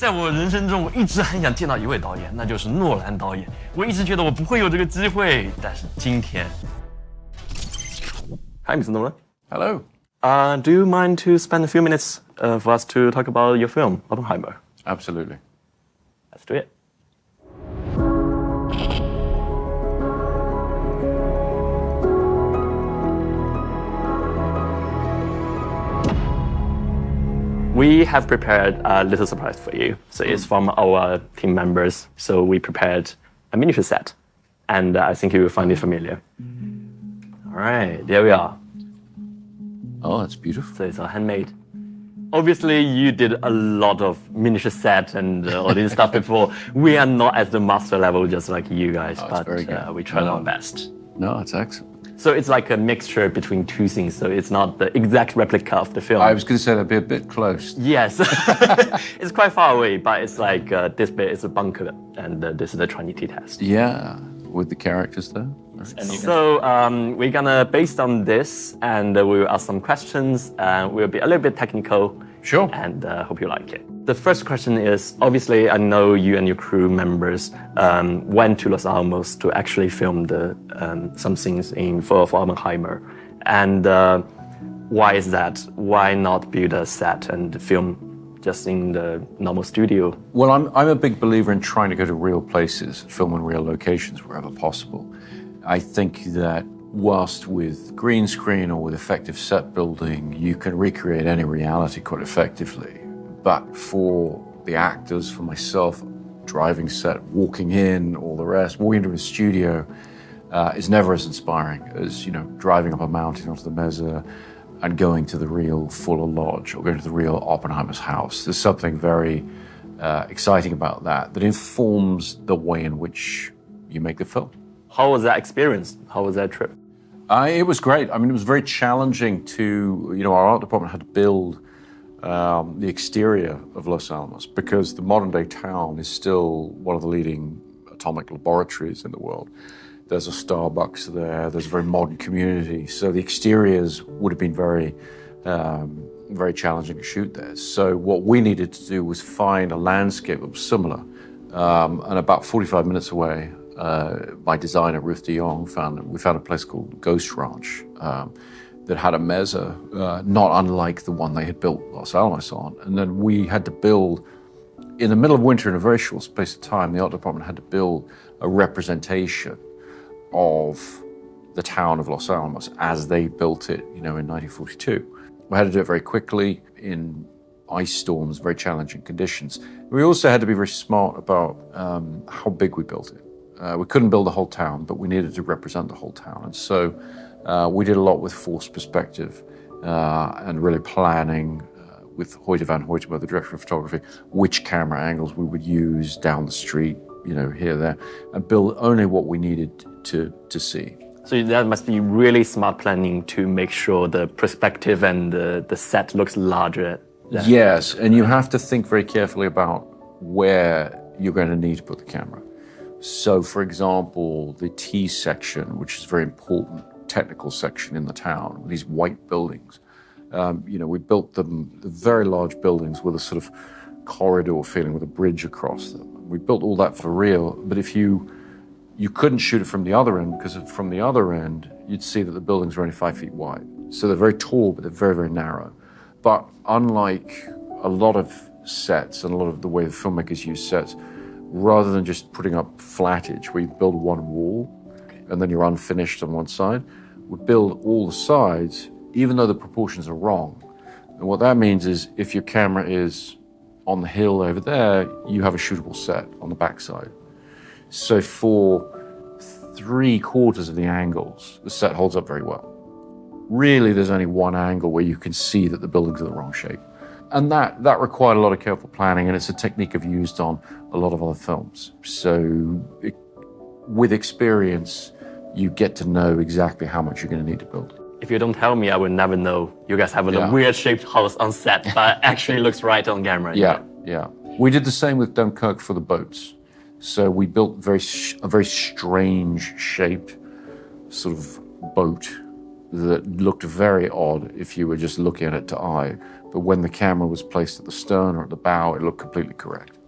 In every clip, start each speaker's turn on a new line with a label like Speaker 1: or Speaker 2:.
Speaker 1: 在我人生中，我一直很想见到一位导演，那就是诺兰导演。我一直觉得我不会有这个机会，但是今天。Hi, Mr. Nolan.
Speaker 2: Hello.
Speaker 1: Do you mind to spend a few minutes for us to talk about your film, Oppenheimer?
Speaker 2: Absolutely.
Speaker 1: Let's do it. We have prepared a little surprise for you. So it's from our team members. So we prepared a miniature set, and I think you will find it familiar. All right, there we are.
Speaker 2: Oh, that's beautiful.
Speaker 1: So it's all handmade. Obviously, you did a lot of miniature set and all this stuff before. We are not at the master level, just like you guys, but we tried our best.
Speaker 2: No, it's excellent.
Speaker 1: So it's like a mixture between two things. So it's not the exact replica of the film.
Speaker 2: I was going to say that'd be a bit close.
Speaker 1: Yes, it's quite far away, but it's like this bit is a bunker, and this is the Trinity test.
Speaker 2: Yeah, with the characters there.
Speaker 1: So we're gonna, based on this, and we will ask some questions, and we'll be a little bit technical.
Speaker 2: Sure.
Speaker 1: And hope you like it. The first question is, obviously, I know you and your crew members went to Los Alamos to actually film some scenes for Oppenheimer. And why is that? Why not build a set and film just in the normal studio?
Speaker 2: Well, I'm a big believer in trying to go to real places, film in real locations wherever possible. I think that whilst with green screen or with effective set building, you can recreate any reality quite effectively. But for the actors, for myself, driving set, walking in, all the rest, walking into a studio is never as inspiring as, driving up a mountain onto the mesa and going to the real Fuller Lodge or going to the real Oppenheimer's house. There's something very exciting about that informs the way in which you make the film.
Speaker 1: How was that experience? How was that trip?
Speaker 2: It was great. I mean, it was very challenging to, our art department had to build the exterior of Los Alamos because the modern day town is still one of the leading atomic laboratories in the world. There's a Starbucks there, there's a very modern community. So the exteriors would have been very, very challenging to shoot there. So what we needed to do was find a landscape that was similar. And about 45 minutes away, my designer, Ruth de Jong, we found a place called Ghost Ranch that had a mesa, not unlike the one they had built Los Alamos on. And then we had to build, in the middle of winter, in a very short space of time, the art department had to build a representation of the town of Los Alamos as they built it, in 1942. We had to do it very quickly in ice storms, very challenging conditions. We also had to be very smart about how big we built it. We couldn't build the whole town, but we needed to represent the whole town. And so we did a lot with forced perspective and really planning with Hoyte van Hoytema, the director of photography, which camera angles we would use down the street, here, there, and build only what we needed to see.
Speaker 1: So that must be really smart planning to make sure the perspective and the set looks larger.
Speaker 2: Yes, and you have to think very carefully about where you're going to need to put the camera. So, for example, the T section, which is a very important technical section in the town, these white buildings, we built them, very large buildings with a sort of corridor feeling with a bridge across them. We built all that for real, but if you couldn't shoot it from the other end, because from the other end, you'd see that the buildings are only 5 feet wide. So they're very tall, but they're very, very narrow. But unlike a lot of sets and a lot of the way the filmmakers use sets, rather than just putting up flattage where you build one wall and then you're unfinished on one side, we build all the sides, even though the proportions are wrong. And what that means is if your camera is on the hill over there, you have a shootable set on the backside. So for 3/4 of the angles, the set holds up very well. Really, there's only one angle where you can see that the buildings are the wrong shape. And that required a lot of careful planning, and it's a technique I've used on a lot of other films. So with experience, you get to know exactly how much you're going to need to build.
Speaker 1: If you don't tell me, I would never know you guys have a weird-shaped house on set, but actually looks right on camera.
Speaker 2: Yeah. We did the same with Dunkirk for the boats. So we built a very strange-shaped sort of boat that looked very odd if you were just looking at it to eye. But when the camera was placed at the stern or at the bow, it looked completely correct.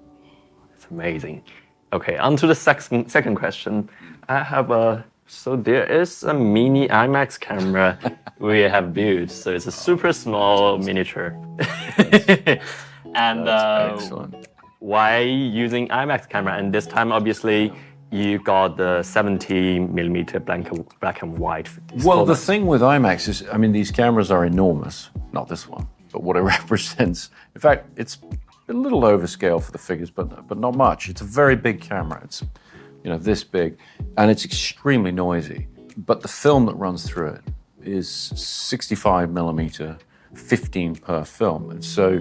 Speaker 1: It's amazing. Okay, on to the second question. I have so there is a mini IMAX camera we have built. So it's a super small miniature. And
Speaker 2: Excellent.
Speaker 1: why using IMAX camera? And this time, obviously, you got the 70mm black and white.
Speaker 2: Well, the thing with IMAX is, I mean, these cameras are enormous. Not this one, but what it represents. In fact, it's a little overscale for the figures, but not much. It's a very big camera. It's, this big, and it's extremely noisy. But the film that runs through it is 65mm, 15 per film. And so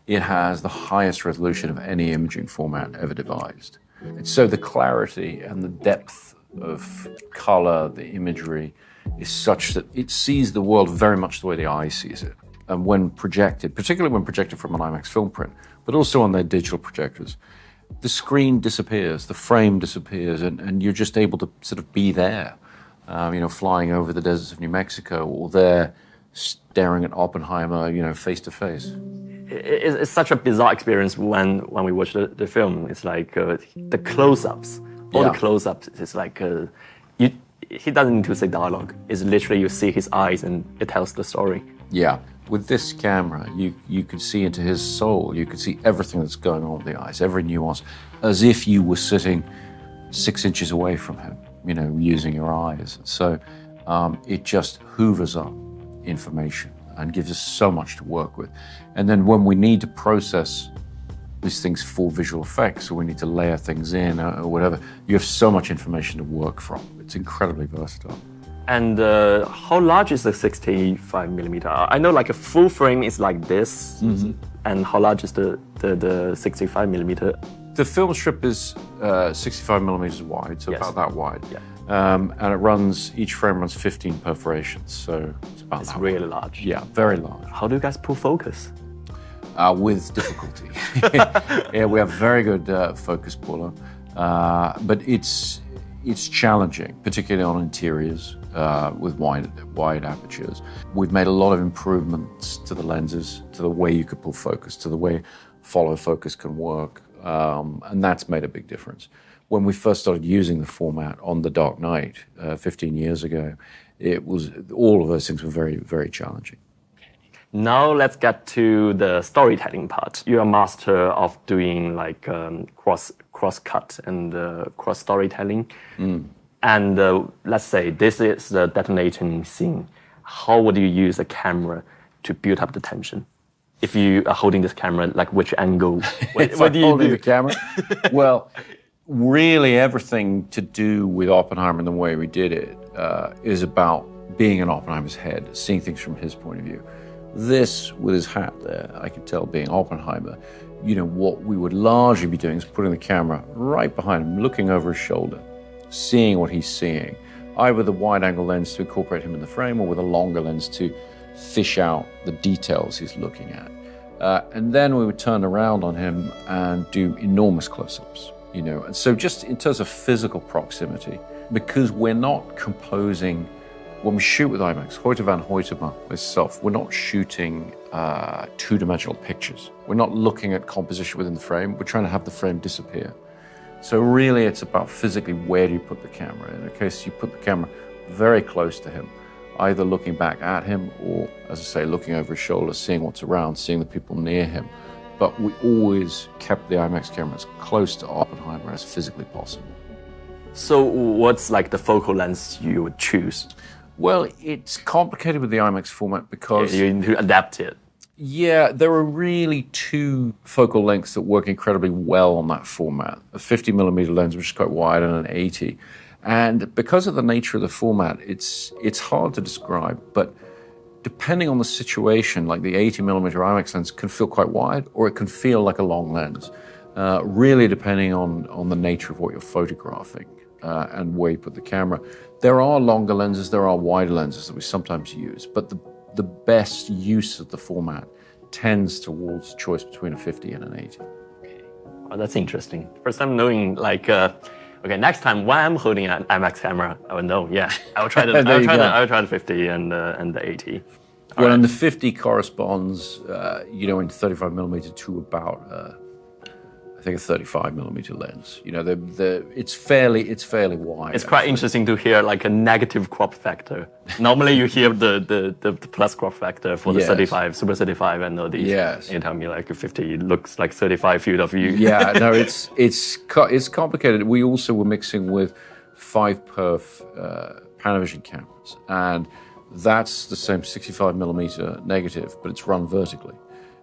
Speaker 2: it has the highest resolution of any imaging format ever devised. And so the clarity and the depth of color, the imagery, is such that it sees the world very much the way the eye sees it. And when projected, particularly when projected from an IMAX film print, but also on their digital projectors, the screen disappears, the frame disappears, and you're just able to sort of be there, flying over the deserts of New Mexico, or there staring at Oppenheimer, face to face.
Speaker 1: It's such a bizarre experience when we watch the film. It's like the close-ups, all the close-ups. It's like he doesn't need to say dialogue. It's literally you see his eyes and it tells the story.
Speaker 2: Yeah, with this camera, you could see into his soul. You could see everything that's going on with the eyes, every nuance, as if you were sitting 6 inches away from him, using your eyes. So it just hoovers up information and gives us so much to work with. And then when we need to process these things for visual effects, or we need to layer things in or whatever, you have so much information to work from. It's incredibly versatile.
Speaker 1: And how large is the 65mm? I know like a full frame is like this. Mm-hmm. And how large is the 65mm?
Speaker 2: The film strip is 65mm wide, so about that wide.
Speaker 1: Yeah.
Speaker 2: And each frame runs 15 perforations, so it's about
Speaker 1: It's
Speaker 2: that
Speaker 1: really
Speaker 2: wide.
Speaker 1: large.
Speaker 2: Yeah, very large.
Speaker 1: How do you guys pull focus?
Speaker 2: With difficulty. Yeah, we have very good focus puller, but it's challenging, particularly on interiors with wide apertures. We've made a lot of improvements to the lenses, to the way you could pull focus, to the way follow focus can work, and that's made a big difference. When we first started using the format on The Dark Knight 15 years ago, all of those things were very, very challenging.
Speaker 1: Now let's get to the storytelling part. You're a master of doing like cross cut and cross storytelling. Mm. And let's say this is the detonating scene. How would you use a camera to build up the tension? If you are holding this camera, like which angle? What do you do?
Speaker 2: The camera? Well, really everything to do with Oppenheimer and the way we did it is about being in Oppenheimer's head, seeing things from his point of view. This, with his hat there, I could tell being Oppenheimer, what we would largely be doing is putting the camera right behind him, looking over his shoulder, seeing what he's seeing, either with a wide-angle lens to incorporate him in the frame or with a longer lens to fish out the details he's looking at. And then we would turn around on him and do enormous close-ups, And so just in terms of physical proximity, because we're not composing. When we shoot with IMAX, Hoyte van Hoytema itself, we're not shooting two-dimensional pictures. We're not looking at composition within the frame. We're trying to have the frame disappear. So really, it's about physically where do you put the camera. In a case, you put the camera very close to him, either looking back at him or, as I say, looking over his shoulder, seeing what's around, seeing the people near him. But we always kept the IMAX camera as close to Oppenheimer as physically possible.
Speaker 1: So what's like the focal length you would choose?
Speaker 2: Well, it's complicated with the IMAX format because...
Speaker 1: You need to adapt it.
Speaker 2: Yeah, there are really two focal lengths that work incredibly well on that format. A 50mm lens, which is quite wide, and an 80. And because of the nature of the format, it's hard to describe. But depending on the situation, like the 80mm IMAX lens can feel quite wide, or it can feel like a long lens, really depending on the nature of what you're photographing. And where you put the camera. There are longer lenses, there are wider lenses that we sometimes use, but the best use of the format tends towards choice between a 50 and an 80.
Speaker 1: Okay. Oh, that's interesting. First time knowing, like, okay, next time when I'm holding an IMAX camera, I will know. Yeah, I will try the 50 and the 80.
Speaker 2: Well, and the 50 corresponds, in 35 millimeter to about, I think, a 35 millimeter lens. It's fairly wide.
Speaker 1: It's quite interesting to hear like a negative crop factor. Normally, you hear the plus crop factor for the 35, Super 35, and all these.
Speaker 2: Yes.
Speaker 1: You tell me like 50 looks like 35 field of view.
Speaker 2: Yeah, no, it's complicated. We also were mixing with 5-perf Panavision cameras, and that's the same 65 millimeter negative, but it's run vertically.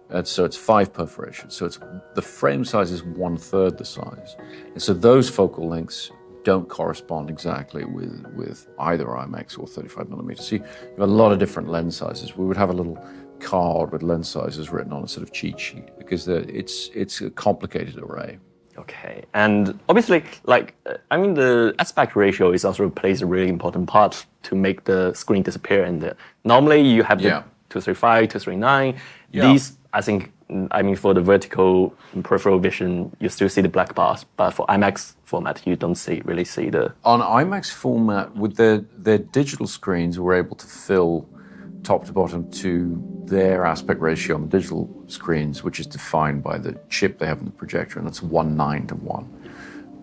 Speaker 2: And so it's 5 perforation. So the frame size is 1/3 the size. And so those focal lengths don't correspond exactly with either IMAX or 35 millimeters. So you have a lot of different lens sizes. We would have a little card with lens sizes written on a sort of cheat sheet because it's a complicated array.
Speaker 1: Okay, and obviously, the aspect ratio is also plays a really important part to make the screen disappear. And normally you have the 235, 239.
Speaker 2: Yeah.
Speaker 1: These, for the vertical peripheral vision, you still see the black bars, but for IMAX format, you don't really see the.
Speaker 2: On IMAX format, with their digital screens, we're able to fill top to bottom to their aspect ratio on the digital screens, which is defined by the chip they have in the projector, and that's 1:9 to 1.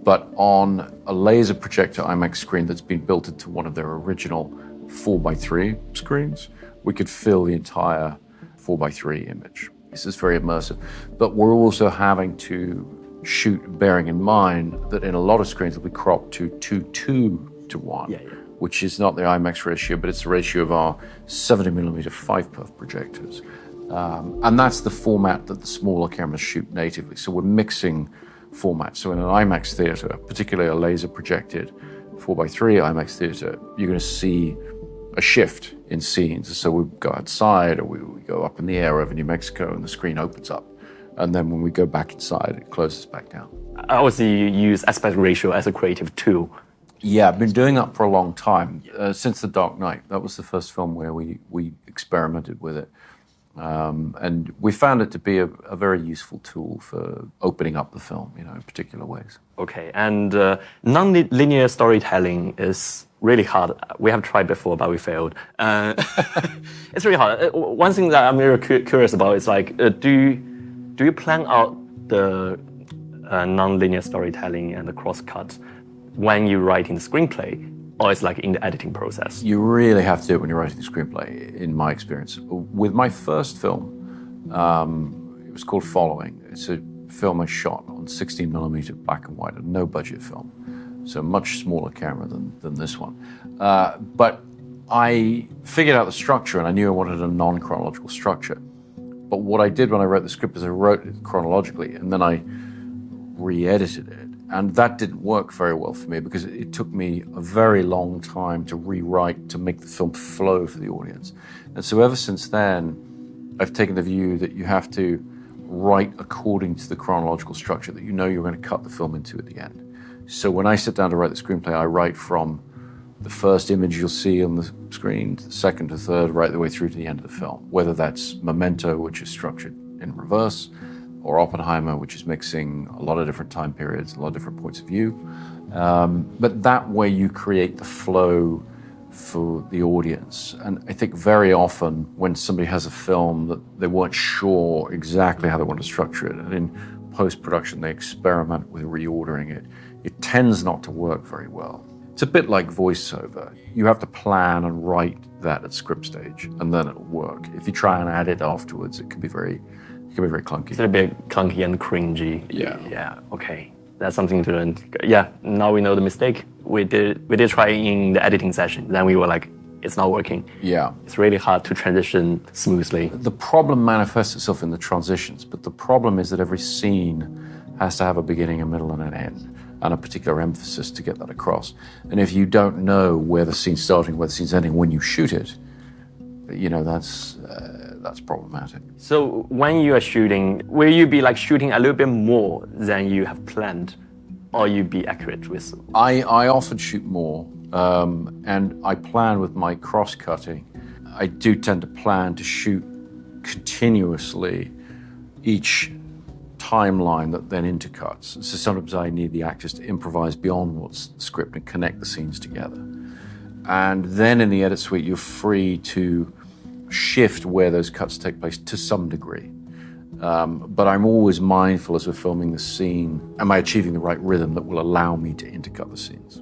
Speaker 2: But on a laser projector IMAX screen that's been built into one of their original 4:3 screens, we could fill the entire 4:3 image. This is very immersive. But we're also having to shoot, bearing in mind that in a lot of screens it'll be cropped to 2:2 to 1.
Speaker 1: Yeah.
Speaker 2: Which is not the IMAX ratio, but it's the ratio of our 70 millimeter 5-perf projectors. And that's the format that the smaller cameras shoot natively. So we're mixing formats. So in an IMAX theater, particularly a laser projected 4:3 IMAX theater, you're going to see a shift in scenes. So we go outside or we go up in the air over New Mexico and the screen opens up. And then when we go back inside, it closes back down.
Speaker 1: I also use aspect ratio as a creative tool.
Speaker 2: Yeah, I've been doing that for a long time, since The Dark Knight. That was the first film where we experimented with it. And we found it to be a very useful tool for opening up the film, in particular ways.
Speaker 1: Okay, and non-linear storytelling is really hard. We have tried before, but we failed. It's really hard. One thing that I'm really curious about is do you plan out the non-linear storytelling and the cross-cut when you're writing the screenplay, or it's like in the editing process?
Speaker 2: You really have to do it when you're writing the screenplay, in my experience. With my first film, it was called Following. It's a film I shot on 16 millimeter black and white, a no-budget film. So a much smaller camera than this one. But I figured out the structure, and I knew I wanted a non-chronological structure. But what I did when I wrote the script is I wrote it chronologically, and then I re-edited it. And that didn't work very well for me because it took me a very long time to rewrite, to make the film flow for the audience. And so ever since then, I've taken the view that you have to write according to the chronological structure that you know you're going to cut the film into at the end. So when I sit down to write the screenplay, I write from the first image you'll see on the screen, to the second to third, right the way through to the end of the film, whether that's Memento, which is structured in reverse, or Oppenheimer, which is mixing a lot of different time periods, a lot of different points of view. But that way you create the flow for the audience. And I think very often when somebody has a film that they weren't sure exactly how they want to structure it, and in post-production they experiment with reordering it, it tends not to work very well. It's a bit like voiceover. You have to plan and write that at script stage, and then it'll work. If you try and add it afterwards, it can be very clunky.
Speaker 1: It's a bit clunky and cringy.
Speaker 2: Yeah.
Speaker 1: Yeah. Okay, that's something to learn. Yeah. Now we know the mistake. We did try in the editing session. Then we were like, it's not working.
Speaker 2: Yeah.
Speaker 1: It's really hard to transition smoothly.
Speaker 2: The problem manifests itself in the transitions, but the problem is that every scene has to have a beginning, a middle, and an end, and a particular emphasis to get that across. And if you don't know where the scene's starting, where the scene's ending, when you shoot it, that's problematic.
Speaker 1: So when you are shooting, will you be shooting a little bit more than you have planned, or you be accurate with?
Speaker 2: I often shoot more, and I plan with my cross-cutting. I do tend to plan to shoot continuously each timeline that then intercuts. So sometimes I need the actors to improvise beyond what's the script and connect the scenes together. And then in the edit suite, you're free to shift where those cuts take place to some degree. But I'm always mindful as we're filming the scene, am I achieving the right rhythm that will allow me to intercut the scenes?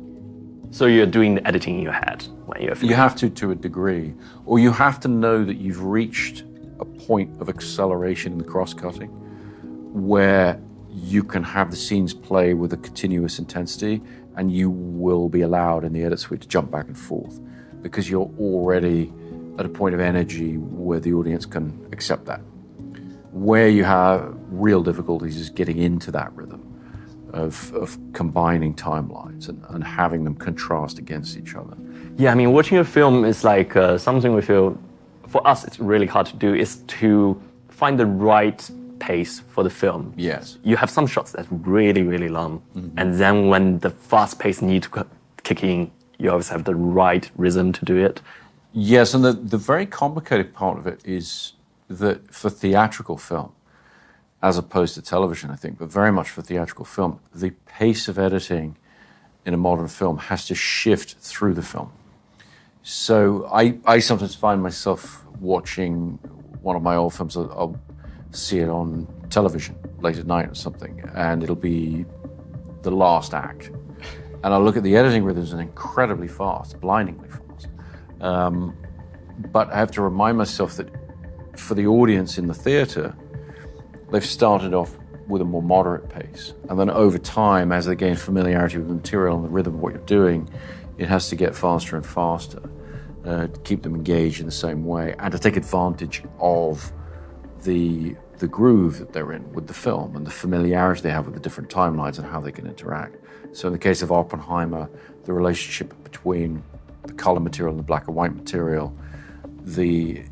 Speaker 1: So you're doing the editing in your head when you're filming?
Speaker 2: You have to a degree, or you have to know that you've reached a point of acceleration in the cross-cutting where you can have the scenes play with a continuous intensity, and you will be allowed in the edit suite to jump back and forth because you're already at a point of energy where the audience can accept that. Where you have real difficulties is getting into that rhythm of combining timelines and having them contrast against each other.
Speaker 1: Yeah, I mean, watching a film is like something we feel, for us, it's really hard to do, is to find the right pace for the film.
Speaker 2: Yes.
Speaker 1: You have some shots that's really, really long. And then when the fast pace needs to kick in, you always have the right rhythm to do it.
Speaker 2: Yes, and the very complicated part of it is that for theatrical film, as opposed to television, I think, but very much for theatrical film, the pace of editing in a modern film has to shift through the film. So I sometimes find myself watching one of my old films. I'll see it on television late at night or something, and it'll be the last act. And I'll look at the editing rhythms and incredibly fast, blindingly fast. But I have to remind myself that for the audience in the theatre, they've started off with a more moderate pace. And then over time, as they gain familiarity with the material and the rhythm of what you're doing, it has to get faster and faster to keep them engaged in the same way and to take advantage of the groove that they're in with the film and the familiarity they have with the different timelines and how they can interact. So in the case of Oppenheimer, the relationship between the color material and the black and white material, the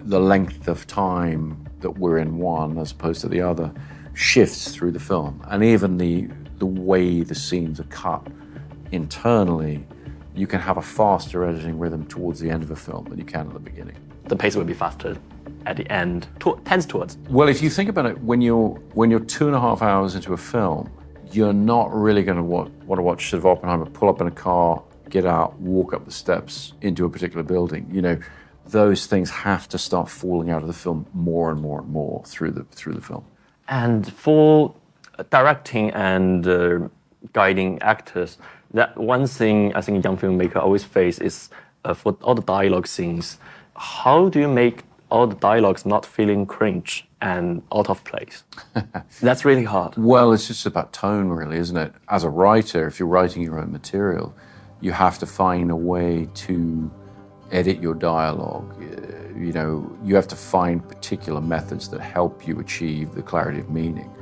Speaker 2: length of time that we're in one as opposed to the other shifts through the film. And even the way the scenes are cut internally, you can have a faster editing rhythm towards the end of a film than you can at the beginning.
Speaker 1: The pace will be faster at the end, tends towards.
Speaker 2: Well, if you think about it, when you're 2.5 hours into a film, you're not really going to want to watch sort of Oppenheimer pull up in a car, get out, walk up the steps into a particular building. You know, those things have to start falling out of the film more and more and more through the film.
Speaker 1: And for directing and guiding actors, that one thing I think a young filmmaker always face is for all the dialogue scenes, how do you make all the dialogues not feeling cringe and out of place? That's really hard.
Speaker 2: Well, it's just about tone, really, isn't it? As a writer, if you're writing your own material, you have to find a way to edit your dialogue. You know, you have to find particular methods that help you achieve the clarity of meaning.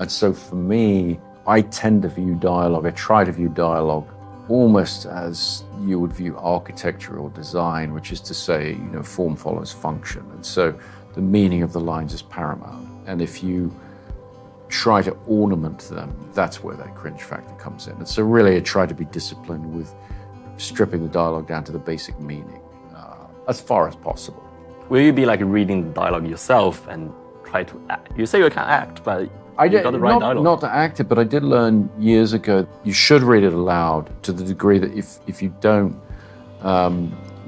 Speaker 2: And so for me, I tend to view dialogue, I try to view dialogue almost as you would view architecture or design, which is to say, you know, form follows function. And so the meaning of the lines is paramount. And if you try to ornament them, that's where that cringe factor comes in. And so really I try to be disciplined with stripping the dialogue down to the basic meaning as far as possible.
Speaker 1: Will you be like reading the dialogue yourself and try to act? You say you can't act, but you got the right dialogue.
Speaker 2: Not to act it, but I did learn years ago, you should read it aloud to the degree that if you don't,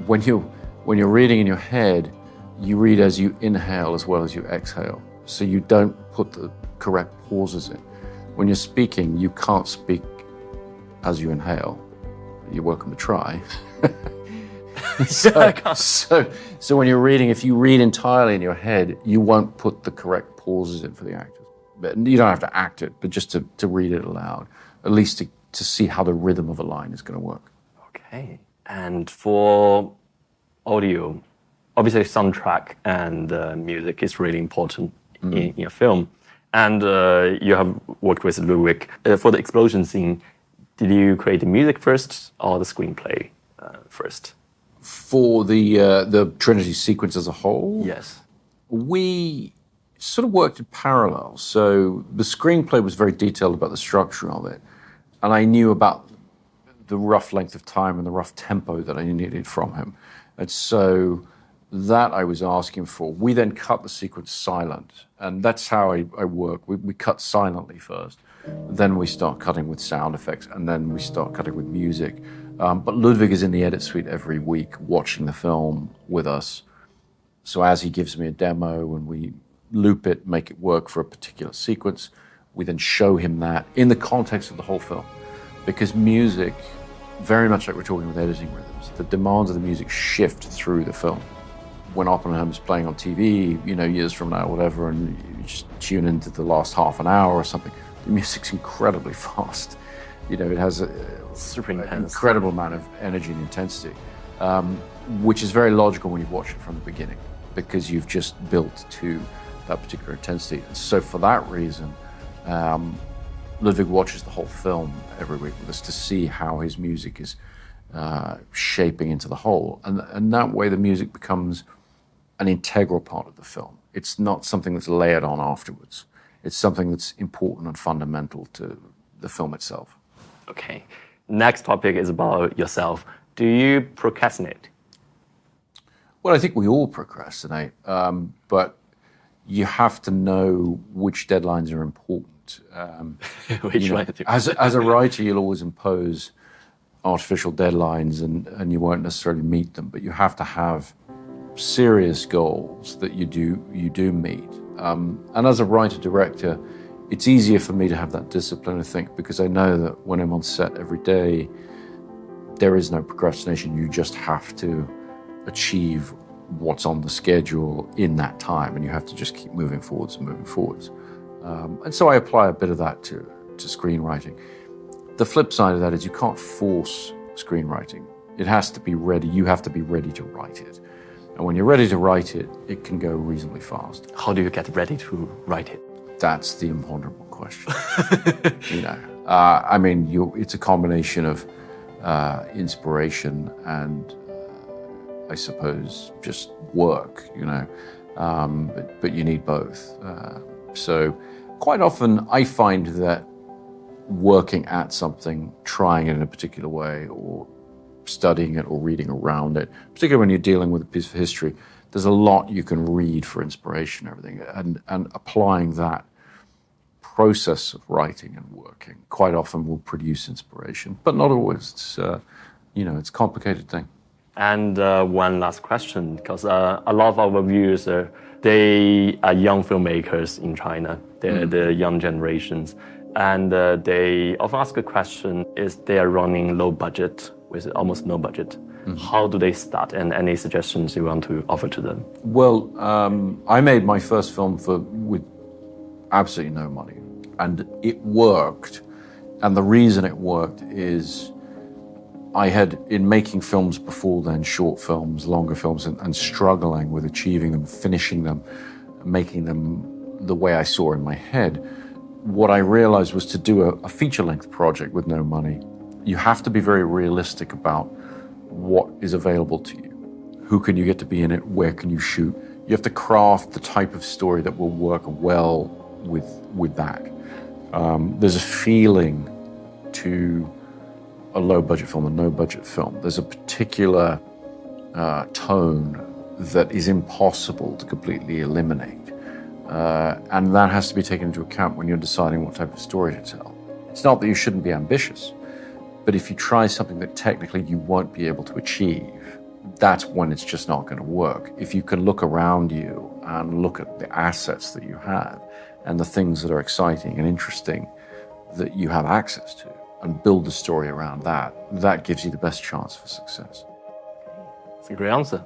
Speaker 2: when you're reading in your head, you read as you inhale as well as you exhale. So you don't put the correct pauses in. When you're speaking, you can't speak as you inhale. You're welcome to try. So when you're reading, if you read entirely in your head, you won't put the correct pauses in for the actors. But you don't have to act it, but just to read it aloud, at least to see how the rhythm of a line is going to work.
Speaker 1: Okay. And for audio, obviously soundtrack and music is really important in a film. And you have worked with Ludwig. For the explosion scene, did you create the music first or the screenplay first?
Speaker 2: For the Trinity sequence as a whole?
Speaker 1: Yes.
Speaker 2: We sort of worked in parallel. So the screenplay was very detailed about the structure of it. And I knew about the rough length of time and the rough tempo that I needed from him. And so that I was asking for. We then cut the sequence silent. And that's how I work. We cut silently first. Then we start cutting with sound effects. And then we start cutting with music. But Ludwig is in the edit suite every week watching the film with us. So as he gives me a demo and we loop it, make it work for a particular sequence, we then show him that in the context of the whole film. Because music, very much like we're talking with editing rhythms, the demands of the music shift through the film. When Oppenheimer's playing on TV, years from now, whatever, and you just tune into the last half an hour or something, the music's incredibly fast. It has a
Speaker 1: Super intense.
Speaker 2: incredible amount of energy and intensity, which is very logical when you watch it from the beginning, because you've just built to that particular intensity. And so for that reason, Ludwig watches the whole film every week with us to see how his music is shaping into the whole. And that way the music becomes an integral part of the film. It's not something that's layered on afterwards. It's something that's important and fundamental to the film itself.
Speaker 1: Okay. Next topic is about yourself. Do you procrastinate?
Speaker 2: Well, I think we all procrastinate, but you have to know which deadlines are important.
Speaker 1: Which one?
Speaker 2: As a writer, you'll always impose artificial deadlines and you won't necessarily meet them, but you have to have serious goals that you do meet. And as a writer-director, it's easier for me to have that discipline, I think, because I know that when I'm on set every day, there is no procrastination. You just have to achieve what's on the schedule in that time, and you have to just keep moving forwards and moving forwards. And so I apply a bit of that to screenwriting. The flip side of that is you can't force screenwriting. It has to be ready. You have to be ready to write it. And when you're ready to write it, it can go reasonably fast.
Speaker 1: How do you get ready to write it?
Speaker 2: That's the imponderable question. It's a combination of inspiration and I suppose just work, but you need both. So quite often I find that working at something, trying it in a particular way or studying it or reading around it, particularly when you're dealing with a piece of history, there's a lot you can read for inspiration and everything. And applying that process of writing and working quite often will produce inspiration, but not always. It's a complicated thing.
Speaker 1: And one last question, because a lot of our viewers, they are young filmmakers in China. They're the young generations. And they often ask a question, is they are running low budget with almost no budget. How do they start? And any suggestions you want to offer to them?
Speaker 2: Well, I made my first film with absolutely no money. And it worked. And the reason it worked is I had, in making films before then, short films, longer films, and struggling with achieving them, finishing them, making them the way I saw in my head, what I realized was to do a feature-length project with no money, you have to be very realistic about what is available to you. Who can you get to be in it? Where can you shoot? You have to craft the type of story that will work well with that. There's a feeling to a low-budget film, a no-budget film. There's a particular tone that is impossible to completely eliminate. And that has to be taken into account when you're deciding what type of story to tell. It's not that you shouldn't be ambitious, but if you try something that technically you won't be able to achieve, that's when it's just not going to work. If you can look around you and look at the assets that you have and the things that are exciting and interesting that you have access to and build the story around that, that gives you the best chance for success.
Speaker 1: It's a great answer.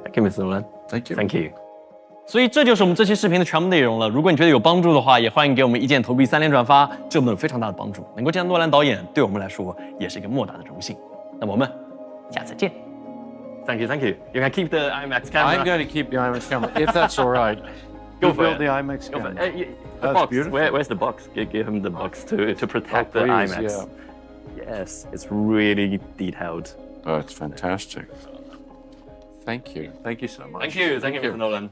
Speaker 1: Thank you, Mr. Nolan.
Speaker 2: Thank you.
Speaker 1: Thank you.
Speaker 3: 所以这就是我们这期视频的全部内容了。如果你觉得有帮助的话，也欢迎给我们一键投币3连转发，这么有非常大的帮助。能够见到诺兰导演，对我们来说也是一个莫大的荣幸。那么我们下次见。
Speaker 1: Thank you, thank you. You can keep the IMAX camera.
Speaker 2: I'm going to keep the IMAX camera, if that's all right.
Speaker 1: Go for
Speaker 2: build
Speaker 1: it.
Speaker 2: the IMAX
Speaker 1: Go for
Speaker 2: camera.
Speaker 1: it. The
Speaker 2: That's
Speaker 1: box.
Speaker 2: beautiful.
Speaker 1: Where's the box? Give him the box to protect the
Speaker 2: please,
Speaker 1: IMAX.
Speaker 2: yeah.
Speaker 1: Yes, it's really detailed.
Speaker 2: Oh, it's fantastic. Thank you. Thank you so much.
Speaker 1: Thank you, Mr. Nolan.